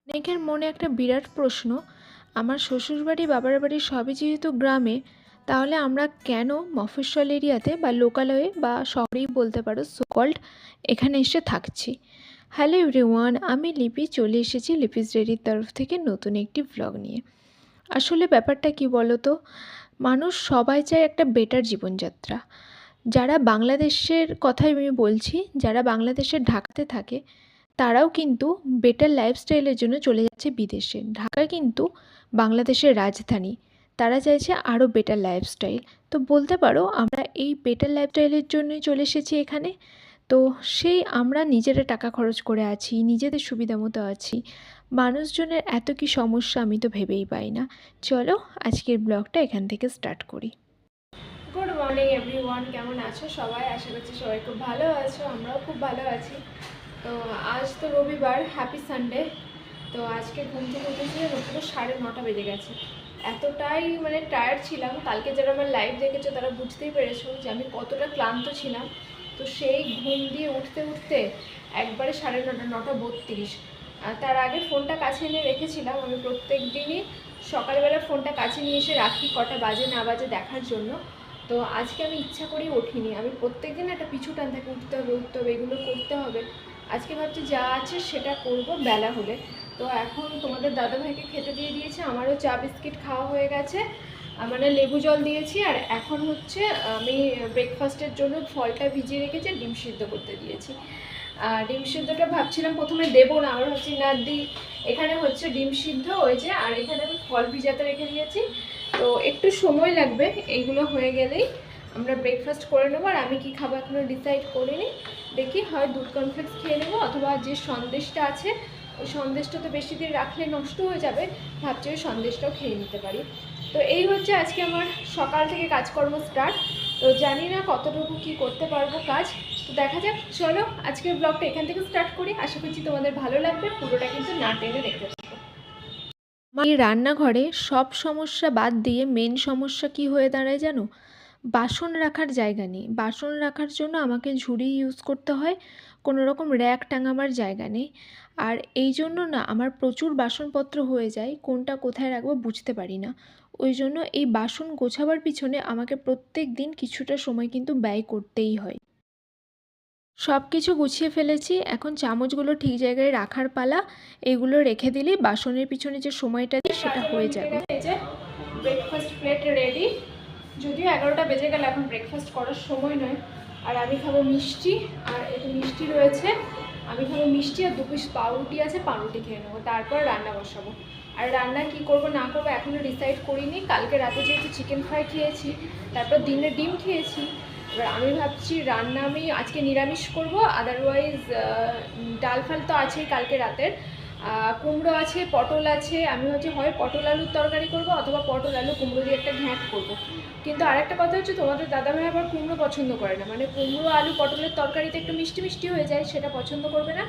অনেকের মনে একটা বিরাট প্রশ্ন, আমার শ্বশুরবাড়ি বাবার বাড়ি সবই যেহেতু গ্রামে, তাহলে আমরা কেন মফস্বল এরিয়াতে বা লোকালয়ে বা শহরেই বলতে পারো সোকল্ড এখানে এসে থাকছি। হ্যালো এভরিওয়ান, আমি লিপি চলে এসেছি লিপিস ডেরির তরফ থেকে নতুন একটি ভ্লগ নিয়ে। আসলে ব্যাপারটা কি বলো তো, মানুষ সবাই চায় একটা বেটার জীবনযাত্রা। যারা বাংলাদেশের কথাই আমি বলছি, যারা বাংলাদেশের ঢাকাতে থাকে তারাও কিন্তু বেটার লাইফস্টাইলের জন্য চলে যাচ্ছে বিদেশে। ঢাকা কিন্তু বাংলাদেশের রাজধানী, তারা চাইছে আরও বেটার লাইফস্টাইল। তো বলতে পারো আমরা এই বেটার লাইফস্টাইলের জন্যই চলে এসেছি এখানে। তো সেই আমরা নিজেরা টাকা খরচ করে আছি, নিজেদের সুবিধা মতো আছি, মানুষজনের এত কি সমস্যা আমি তো ভেবেই পাই না। চলো আজকের ব্লগটা এখান থেকে স্টার্ট করি। গুড মর্নিং এভরিওয়ান, কেমন আছো সবাই? আশা করছি সবাই খুব ভালো আছো, আমরাও খুব ভালো আছি। তো আজ তো রবিবার, হ্যাপি সানডে। তো আজকে ঘুম থেকে উঠেছি পুরো 9:30 বেজে গেছে। এতটাই টায়ার্ড ছিলাম, কালকে যারা আমার লাইভ দেখেছো তারা বুঝতেই পেরেছো যে আমি কতটা ক্লান্ত ছিলাম। তো সেই ঘুম দিয়ে উঠতে উঠতে একবারে 9:30, 9:32। তার আগে ফোনটা কাছে এনে রেখেছিলাম। আমি প্রত্যেক দিনই সকালবেলা ফোনটা কাছে নিয়ে এসে রাখি কটা বাজে না বাজে দেখার জন্য। তো আজকে আমি ইচ্ছা করেই উঠিনি। আমি প্রত্যেক দিন একটা পিছু টান থাকে, উঠতে হবে এগুলো করতে হবে। আজকে ভাবছি যা আছে সেটা করব বেলা হলে। তো এখন তোমাদের দাদাভাইকে খেতে দিয়ে দিয়েছে, আমারও চা বিস্কিট খাওয়া হয়ে গেছে, লেবু জল দিয়েছি। আর এখন হচ্ছে আমি ব্রেকফাস্টের জন্য ফলটা ভিজিয়ে রেখেছি, ডিম সিদ্ধ করতে দিয়েছি। ডিম সিদ্ধটা ভাবছিলাম প্রথমে দেবো না, আমার ভাবছি না দিই। এখানে হচ্ছে ডিম সিদ্ধ ওই যে, আর এখানে আমি ফল ভিজাতে রেখে দিয়েছি। তো একটু সময় লাগবে, এইগুলো হয়ে গেলেই আমরা ব্রেকফাস্ট করে নেবো। আর আমি কি খাবো এখনো ডিসাইড করিনি, দেখি হয় দুধ কর্নফ্লেক্স খেয়ে নেবো, অথবা যে সন্দেশটা আছে ওই সন্দেশটা তো বেশি দিন রাখলে নষ্ট হয়ে যাবে, ভাবছি ওই সন্দেশটাও খেয়ে নিতে পারি। তো এই হচ্ছে আজকে আমার সকাল থেকে কাজকর্ম স্টার্ট। তো জানি না কতটুকু কি করতে পারবো কাজ, তো দেখা যাক। চলো আজকের ব্লগটা এখান থেকে স্টার্ট করি, আশা করছি তোমাদের ভালো লাগবে, পুরোটা কিন্তু না টেনে দেখতে থাকো। আমার রান্নাঘরে সব সমস্যা বাদ দিয়ে মেন সমস্যা কি হয়ে দাঁড়ায় জানো? বাসন রাখার জায়গা নেই। বাসন রাখার জন্য আমাকে ঝুড়ি ইউজ করতে হয়, কোনো রকম র্যাক টাঙাবার জায়গা নেই। আর এই জন্য না আমার প্রচুর বাসনপত্র হয়ে যায়, কোনটা কোথায় রাখবো বুঝতে পারি না। ওই জন্য এই বাসন গোছাবার পিছনে আমাকে প্রত্যেক দিন কিছুটা সময় কিন্তু ব্যয় করতেই হয়। সব কিছু গুছিয়ে ফেলেছি, এখন চামচগুলো ঠিক জায়গায় রাখার পালা। এগুলো রেখে দিলেই বাসনের পিছনে যে সময়টা দিই সেটা হয়ে যাবে। এই যে ব্রেকফাস্ট প্লেট রেডি, যদিও 11টা বেজে গেলে এখন ব্রেকফাস্ট করার সময় নয়। আর আমি খাবো মিষ্টি, আর একটু মিষ্টি রয়েছে, আমি খাবো মিষ্টি, আর 2 পিস পাউরুটি আছে, পাউরুটি খেয়ে নেবো, তারপর রান্না বসাবো। আর রান্না কি করব না করবো এখনও ডিসাইড করিনি। কালকে রাতে যেহেতু চিকেন ফ্রাই খেয়েছি, তারপর দিনে ডিম খেয়েছি, এবার আমি ভাবছি রান্না আমি আজকে নিরামিষ করব। আদারওয়াইজ ডাল ফাল তো আছেই কালকে রাতের, কুমড়ো আছে, পটল আছে। আমি ভাবছি হয় পটল আলুর তরকারি করব, অথবা পটল আলু কুমড়ো দিয়ে একটা ঘ্যাঁট করব। কিন্তু আরেকটা কথা হচ্ছে, তোমাদের দাদাভাই আবার কুমড়ো পছন্দ করে না, কুমড়ো আলু পটলের তরকারিতে একটু মিষ্টি মিষ্টি হয়ে যায়, সেটা পছন্দ করবে না।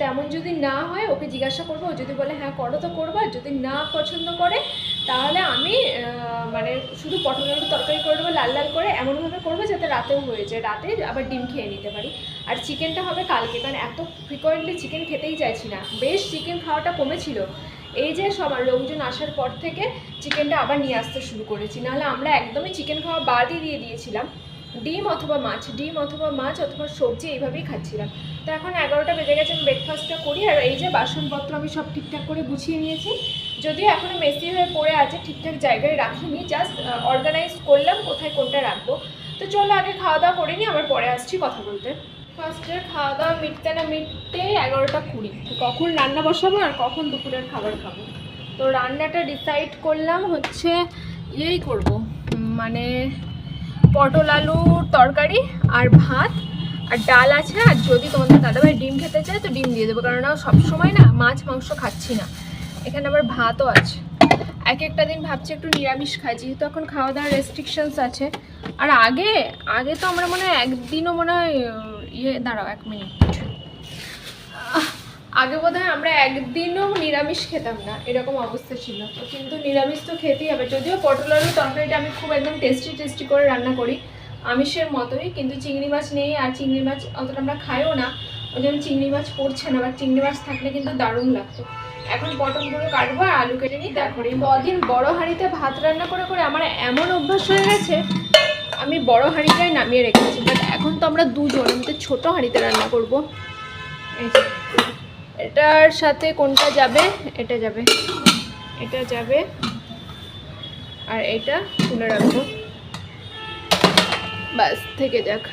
তেমন যদি না হয় ওকে জিজ্ঞাসা করবো, ও যদি বলে হ্যাঁ করো তো করবো, আর যদি না পছন্দ করে তাহলে আমি শুধু পটল আলুর তরকারি করে দেবো লাল লাল করে, এমনভাবে করবো যাতে রাতেও হয়ে যায়, রাতে আবার ডিম খেয়ে নিতে পারি। আর চিকেনটা হবে কালকে, কারণ এত ফ্রিকোয়েন্টলি চিকেন খেতেই চাইছি না, বেশ চিকেন খাওয়াটা কমেছিল। এই যে সবার লোকজন আসার পর থেকে চিকেনটা আবার নিয়ে আসতে শুরু করেছি, নাহলে আমরা একদমই চিকেন খাওয়া বাদই দিয়ে দিয়েছিলাম। ডিম অথবা মাছ অথবা সবজি এইভাবেই খাচ্ছিলাম। তো এখন 11টা বেজে গেছে, আমি ব্রেকফাস্টটা করি। আর এই যে বাসনপত্র আমি সব ঠিকঠাক করে গুছিয়ে নিয়েছি, যদিও এখনও মেসি হয়ে পড়ে আছে, ঠিকঠাক জায়গায় রাখিনি, জাস্ট অর্গানাইজ করলাম কোথায় কোনটা রাখবো। তো চলো আগে খাওয়া দাওয়া করে নিই, আবার পরে আসছি কথা বলতে। ফার্স্টে খাওয়া দাওয়া মিটতে না মিটতে 11টা 20, কখন রান্না বসাবো আর কখন দুপুরের খাবার খাবো। তো রান্নাটা ডিসাইড করলাম হচ্ছে ইয়েই করবো, পটল আলুর তরকারি আর ভাত, আর ডাল আছে। আর যদি তোমাদের দাদাভাই ডিম খেতে চায় তো ডিম দিয়ে দেবো, কারণ সবসময় না মাছ মাংস খাচ্ছি না। এখানে আবার ভাতও আছে। এক একটা দিন ভাবছি একটু নিরামিষ খাই, যেহেতু এখন খাওয়া দাওয়ার রেস্ট্রিকশনস আছে। আর আগে আগে তো আমরা একদিনও দাঁড়াও 1 মিনিট, আগে বোধহয় আমরা একদিনও নিরামিষ খেতাম না, এরকম অবস্থা ছিল। তো কিন্তু নিরামিষ তো খেতেই হবে, যদিও পটল আলুর তরকারিটা আমি খুব একদম টেস্টি করে রান্না করি, আমিষের মতোই। কিন্তু চিংড়ি মাছ নেই, আর চিংড়ি মাছ অতটা আমরা খাইও না, ওই জন্য চিংড়ি মাছ পড়ছে না। বা চিংড়ি মাছ থাকলে কিন্তু দারুণ লাগতো। এখন পটলগুলো কাটবো আর আলু কেটে নিই। তারপরে কদিন বড় হাঁড়িতে ভাত রান্না করে করে আমার এমন অভ্যাস হয়ে গেছে, আমি বড় হাঁড়িটাই নামিয়ে রেখেছি। বাট এখন তো আমরা দুজন, আমি তো ছোটো হাঁড়িতে রান্না করব। এই যে এটার সাথে কোনটা যাবে, এটা যাবে, এটা যাবে, আর এটা তুলে রাখবো, বাস থেকে যাক।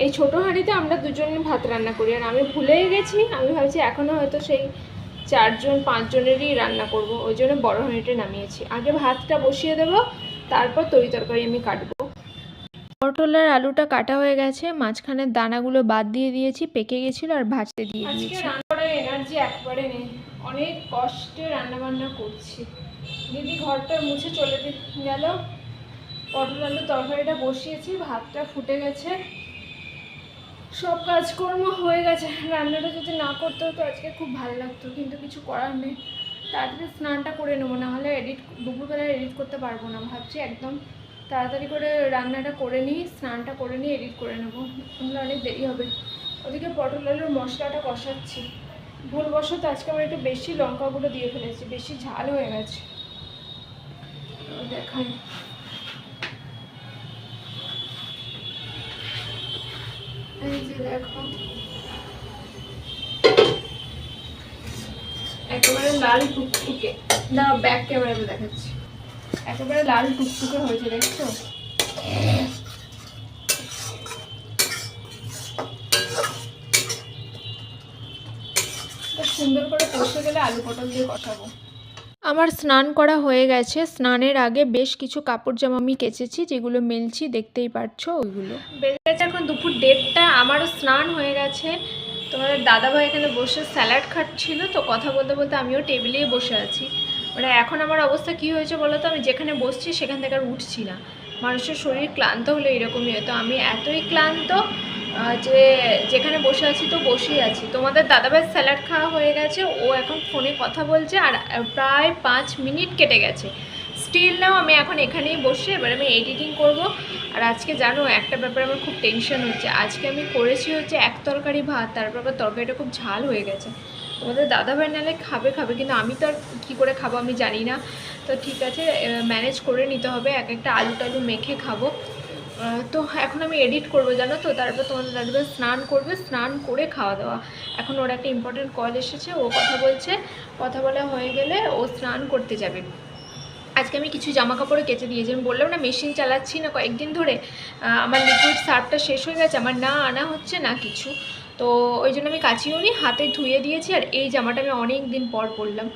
এই ছোটো হাঁড়িতে আমরা দুজনে ভাত রান্না করি। আর আমি ভুলেই গেছি, আমি ভাবছি এখনও হয়তো সেই 4-5 জনেরই রান্না করব, ওই জন্য বড় হাঁড়িটা নামিয়েছি। আগে ভাতটা বসিয়ে দেবো, তারপর তরকারি আমি কাটবো। পটল আর আলুটা কাটা হয়ে গেছে, মাঝখানের দানাগুলো বাদ দিয়ে দিয়েছি, পেকে গেছিলো, আর ভাজতে দিয়ে দিয়েছি। আজকে রান্না করার এনার্জি একবারে নেই, অনেক কষ্টে রান্না বান্না করছি। দিদি ঘরটা মুছে চলে গেল, পটল আলু তরকারিটা বসিয়েছি, ভাতটা ফুটে গেছে, সব কাজকর্ম হয়ে গেছে। রান্নাটা যদি না করতে হতো আজকে খুব ভালো লাগতো, কিন্তু কিছু করার নেই। তাড়াতাড়ি স্নানটা করে নেবো, নাহলে দুপুরবেলায় এডিট করতে পারবো না। ভাবছি একদম তাড়াতাড়ি করে রান্নাটা করে নিই, স্নানটা করে নিই, এডিট করে নেবো, তাহলে অনেক দেরি হবে। ওদিকে পটল আলুর মশলাটা কষাচ্ছি। ভুলবশত আজকে আমার একটু বেশি লঙ্কাগুলো দিয়ে ফেলেছি, বেশি ঝাল হয়ে গেছে। দেখাই, এই যে দেখো, একেবারে লাল টুকটুকে, না ব্যাক ক্যামেরাতে দেখাচ্ছি, একেবারে লাল টুকটুকে হয়েছে, দেখছো? সুন্দর করে কষে গেলে আলু পটল দিয়ে কষাবো। আমার স্নান করা হয়ে গেছে। স্নানের আগে বেশ কিছু কাপড় জামা আমি কেচেছি, যেগুলো মেলছি, দেখতেই পাচ্ছো ওইগুলো। বেজে গেছে এখন দুপুর 1:30, আমারও স্নান হয়ে গেছে। তোমাদের দাদাভাই এখানে বসে স্যালাড খাচ্ছিল, তো কথা বলতে বলতে আমিও টেবিলেই বসে আছি। মানে এখন আমার অবস্থা কি হয়েছে বলো তো, আমি যেখানে বসছি সেখান থেকে আর উঠছি না। মানুষের শরীর ক্লান্ত হলে এরকমই হতো, আমি এতই ক্লান্ত যে যেখানে বসে আছি তো বসেই আছি। তোমাদের দাদাভাই স্যালাড খাওয়া হয়ে গেছে, ও এখন ফোনে কথা বলছে, আর প্রায় 5 মিনিট কেটে গেছে। স্টিল নাও আমি এখন এখানেই বসে এবার আমি এডিটিং করব। আর আজকে জানো একটা ব্যাপারে আমার খুব টেনশন হচ্ছে, আজকে আমি করেছি হচ্ছে 1 তরকারি ভাত, তারপর আবার তরকারিটা খুব ঝাল হয়ে গেছে। তোমাদের দাদাভাই নাহলে খাবে, কিন্তু আমি তো আর কী করে খাবো আমি জানি না। তো ঠিক আছে, ম্যানেজ করে নিতে হবে, একটা আলু টালু মেখে খাবো। তো এখন আমি এডিট করবো জানো তো, তারপর তোমাদের দাদাভাই স্নান করবে, স্নান করে খাওয়া দাওয়া। এখন ওর একটা ইম্পর্টেন্ট কল এসেছে, ও কথা বলছে, কথা বলা হয়ে গেলে ও স্নান করতে যাবে। আজকে আমি কিছু জামা কাপড়ে কেচে দিয়েছি, আমি বললাম না মেশিন চালাচ্ছি না কয়েকদিন ধরে, আমার লিকুইড সার্ফটা শেষ হয়ে গেছে, আমার না আনা হচ্ছে না কিছু, তো ওই জন্য আমি কাচিও নি, হাতে ধুয়ে দিয়েছি। আর এই জামাটা আমি অনেক দিন পর পরলাম,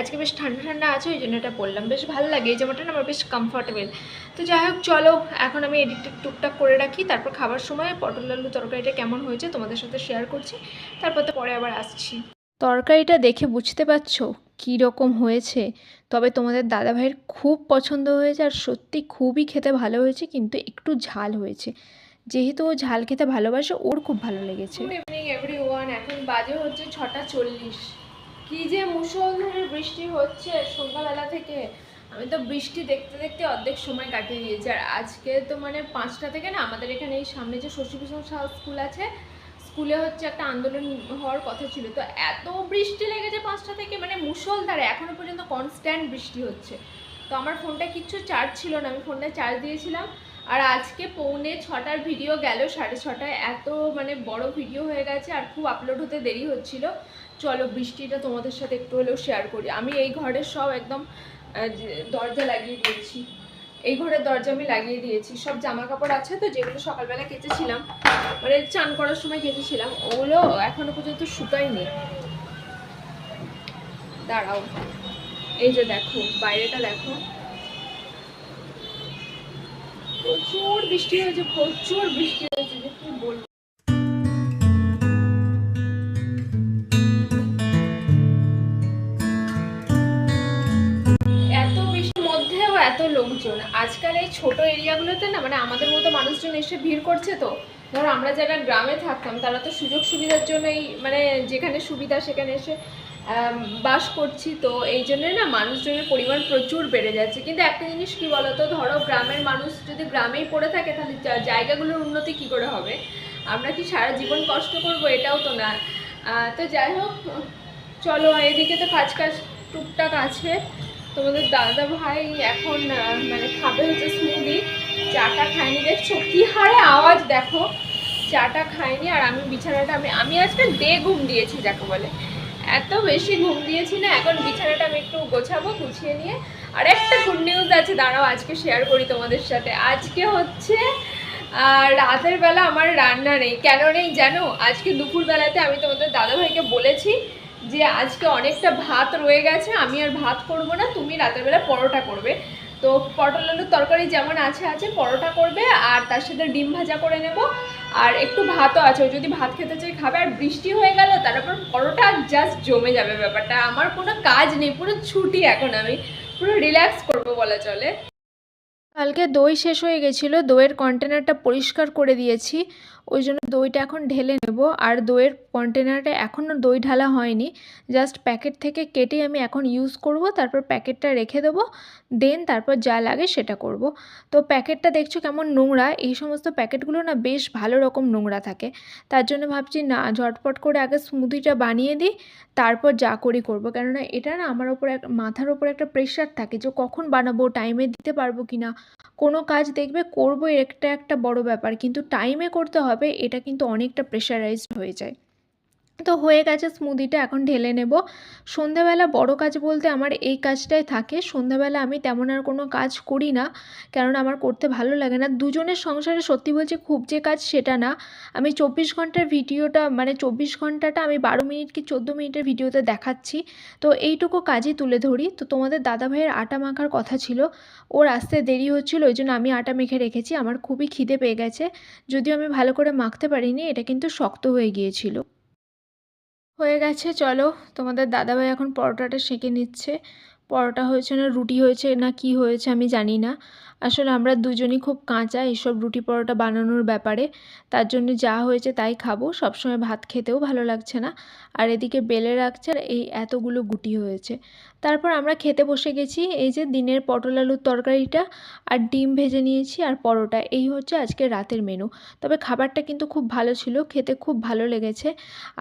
আজকে বেশ ঠান্ডা ঠান্ডা আছে, ওই জন্য এটা পরলাম, বেশ ভালো লাগে এই জামাটা না, আমার বেশ কমফর্টেবল। তো যাই হোক, চলো এখন আমি এডিটটা টুকটাক করে রাখি, তারপর খাবার সময় পটল আলু তরকারিটা কেমন হয়েছে তোমাদের সাথে শেয়ার করছি, তারপর তো পরে আবার আসছি। তরকারিটা দেখে বুঝতে পারছো কী রকম হয়েছে, তবে তোমাদের দাদাভাইয়ের খুব পছন্দ হয়েছে, আর সত্যি খুবই খেতে ভালো হয়েছে, কিন্তু একটু ঝাল হয়েছে, যেহেতু ও ঝাল খেতে ভালোবাসে, ওর খুব ভালো লেগেছে। গুড ইভিনিং এভরিওয়ান, এখন বাজে হচ্ছে 6:40। কী যে মুষলধারে বৃষ্টি হচ্ছে সন্ধ্যাবেলা থেকে, আমি তো বৃষ্টি দেখতে দেখতে অর্ধেক সময় কাটিয়ে দিয়েছি। আর আজকে তো মানে 5টা থেকে না, আমাদের এখানে এই সামনে যে শশীভূষণ সাহা স্কুল আছে, স্কুলে হচ্ছে একটা আন্দোলন হওয়ার কথা ছিল, তো এত বৃষ্টি লেগেছে 5টা থেকে, মানে মুষলধারে এখনও পর্যন্ত কনস্ট্যান্ট বৃষ্টি হচ্ছে। তো আমার ফোনটা কিচ্ছু চার্জ ছিল না, আমি ফোনটা চার্জ দিয়েছিলাম। আর আজকে 5:45 ভিডিও গেল 6:30, এত মানে বড় ভিডিও হয়ে গেছে, আর খুব আপলোড হতে দেরি হচ্ছিল। চলো বৃষ্টিটা তোমাদের সাথে একটু হলেও শেয়ার করি। আমি এই ঘরের সব একদম দরজা লাগিয়ে দিয়েছি, এই ঘরের দরজা আমি লাগিয়ে দিয়েছি। সব জামা কাপড় আছে তো, যেগুলো সকালবেলা কেচেছিলাম, মানে চান করার সময় কেচেছিলাম, ওগুলো এখনো পর্যন্ত শুকায়নি। দাঁড়াও, এই যে দেখো বাইরেটা দেখো, প্রচুর বৃষ্টি হয়েছে, প্রচুর বৃষ্টি হয়েছে, যে কি বলবো। এত বৃষ্টির মধ্যেও এত লোকজন, আজকাল এই ছোট এরিয়াগুলোতে না, মানে আমাদের মতো মানুষজন এসে ভিড় করছে। তো ধরো আমরা যারা গ্রামে থাকতাম, তারা তো সুযোগ সুবিধার জন্যই মানে যেখানে সুবিধা সেখানে এসে বাস করছি, তো এই জন্য না মানুষজনের পরিমাণ প্রচুর বেড়ে যাচ্ছে। কিন্তু একটা জিনিস কি বলতো, ধরো গ্রামের মানুষ যদি গ্রামেই পড়ে থাকে, তাহলে জায়গাগুলোর উন্নতি কি করে হবে? আমরা কি সারা জীবন কষ্ট করব? এটাও তো না। তো যাই হোক, চলো, এদিকে তো কাজ কাজ টুকটাক আছে। তোমাদের দাদা ভাই এখন মানে খাবে হচ্ছে স্মুদি। চাটা খায়নি, দেখছো কি হারে আওয়াজ, দেখো চাটা খাইনি। আর আমি বিছানাটা আমি আজকে ঘুম দিয়েছি যাকে বলে, এত বেশি ঘুম দিয়েছি না। এখন বিছানাটা আমি একটু গোছাবো, গুছিয়ে নিয়ে। আর একটা গুড নিউজ আছে, দাঁড়াও আজকে শেয়ার করি তোমাদের সাথে। আজকে হচ্ছে রাতের বেলা আমার রান্না নেই। কেন নেই জানো? আজকে দুপুরবেলাতে আমি তোমাদের দাদাভাইকে বলেছি যে আজকে অনেকটা ভাত রয়ে গেছে, আমি আর ভাত করবো না, তুমি রাতের বেলা পরোটা করবে। তো পটল আলুর তরকারি যেমন আছে আছে, পরোটা করবে আর তার সাথে ডিম ভাজা করে নেব। আর একটু ভাতও আছে, যদি ভাত খেতে চাই খাবে। আর বৃষ্টি হয়ে গেল, তারপর পরোটা জাস্ট জমে যাবে ব্যাপারটা। আমার কোনো কাজ নেই, পুরো ছুটি, এখন আমি পুরো রিল্যাক্স করবো বলা চলে। কালকে দই শেষ হয়ে গেছিলো, দইয়ের কন্টেনারটা পরিষ্কার করে দিয়েছি, ওই জন্য দইটা এখন ঢেলে নেব। আর দইয়ের কন্টেনারে এখনও দই ঢালা হয়নি, জাস্ট প্যাকেট থেকে কেটে আমি এখন ইউজ করব, তারপর প্যাকেটটা রেখে দেবো, দেন তারপর যা লাগে সেটা করব। তো প্যাকেটটা দেখছো কেমন নোংরা, এই সমস্ত প্যাকেটগুলো না বেশ ভালো রকম নোংরা থাকে। তার জন্য ভাবছি না, ঝটপট করে আগে স্মুদিটা বানিয়ে দিই, তারপর যা করি করব। কেননা এটা না আমার ওপর মাথার ওপর একটা প্রেশার থাকে যে কখন বানাবো, টাইমে দিতে পারবো কি না। কোনো কাজ দেখবে করবো, এটা একটা বড় ব্যাপার, কিন্তু টাইমে করতে হবে, এটা কিন্তু অনেকটা প্রেশারাইজড হয়ে যায়। তো হয়ে গেছে স্মুদিটা, এখন ঢেলে নেব। সন্ধ্যাবেলা বড় কাজ বলতে আমার এই কাজটাই থাকে। সন্ধ্যাবেলা আমি তেমন আর কোনো কাজ করি না, কেননা আমার করতে ভালো লাগে না। দুজনের সংসারে সত্যি বলছি খুব যে কাজ সেটা না। আমি 24 ঘন্টার ভিডিওটা, মানে 24 ঘন্টাটা আমি 12 মিনিট কি 14 মিনিটের ভিডিওতে দেখাচ্ছি। তো এইটুকু কাজই তুলে ধরি। তো তোমাদের দাদাভাইয়ের আটা মাখার কথা ছিল, ওর আসতে দেরি হচ্ছিলো, ওই জন্য আমি আটা মেখে রেখেছি। আমার খুবই খিদে পেয়ে গেছে, যদিও আমি ভালো করে মাখতে পারিনি, এটা কিন্তু শক্ত হয়ে গিয়েছিল। হয়ে গেছে, চলো। তোমাদের দাদাভাই এখন পরোটাটা সেঁকে নিচ্ছে। পরোটা হয়েছে না রুটি হয়েছে না কি হয়েছে আমি জানি না। আসলে আমরা দুজনই খুব কাঁচা এসব রুটি পরোটা বানানোর ব্যাপারে, তার জন্য যা হয়েছে তাই খাবো। সবসময় ভাত খেতেও ভালো লাগছে না। আর এদিকে বেলে রাখছে, আর এই এতগুলো গুটি হয়েছে। তারপর আমরা খেতে বসে গেছি। এই যে দিনের পটল আলুর তরকারিটা আর ডিম ভেজে নিয়েছি আর পরোটা, এই হচ্ছে আজকে রাতের মেনু। তবে খাবারটা কিন্তু খুব ভালো ছিল, খেতে খুব ভালো লেগেছে।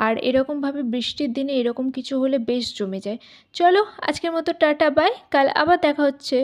আর এরকমভাবে বৃষ্টির দিনে এরকম কিছু হলে বেশ জমে যায়। চলো আজকের মতো টাটা, বাই, কাল আবার দেখা হচ্ছে।